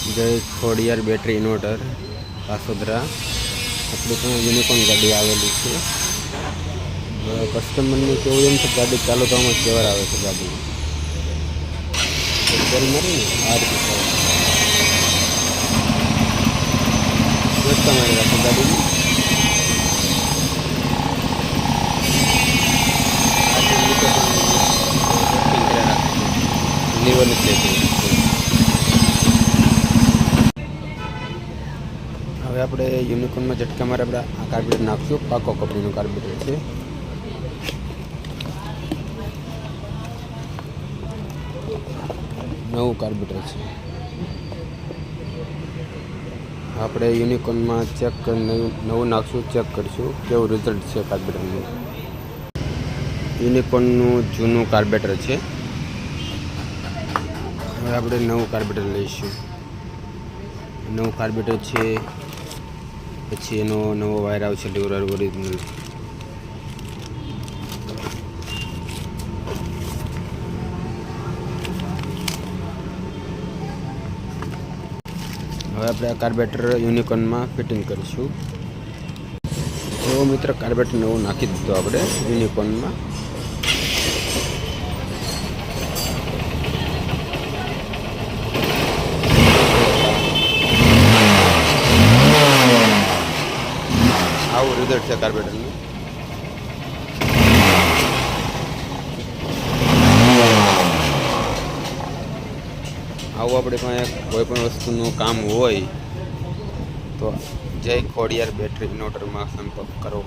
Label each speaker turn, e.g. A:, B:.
A: જય Khodiyar battery inverter Pasodara આપણી પણ યુનિકોર્ન ગાડી આવેલી છે. કસ્ટમરને કેવું એમ છે ગાડી ચાલુ થવામાં કેવાર આવે છે ગાડી તેલ મારીને આ રીતે મારી રાખો ગાડીની લીવરની પ્લેટ. હવે આપણે યુનિકોર્નમાં ઝટકા મારે આપણે આ કાર્બેટર નાખશું. પાકો કંપનીનું કાર્બેટર છે. નવું કાર્બેટર છે. આપણે યુનિકોર્નમાં ચેક નવું નાખશું, ચેક કરીશું કેવું રિઝલ્ટ છે કાર્બેટરનું. યુનિકોર્નનું જૂનું કાર્બેટર છે. હવે આપણે નવું કાર્બેટર લઈશું. નવું કાર્બેટર છે. પછી એનો નવો વાયર આવશે લ્યુરર ઓરિજિનલ. હવે આપણે આ કાર્બેટર યુનિકોર્નમાં ફિટિંગ કરીશું. જો મિત્ર કાર્બેટર નવું નાખી દીધું આપણે યુનિકોર્નમાં. આવું રિઝલ્ટ છે કાર્બેટરનું. આવું આપણે પાસે કોઈ પણ વસ્તુનું કામ હોય તો જય ખોડિયાર બેટરી ઇન્વર્ટરમાં સંપર્ક કરો.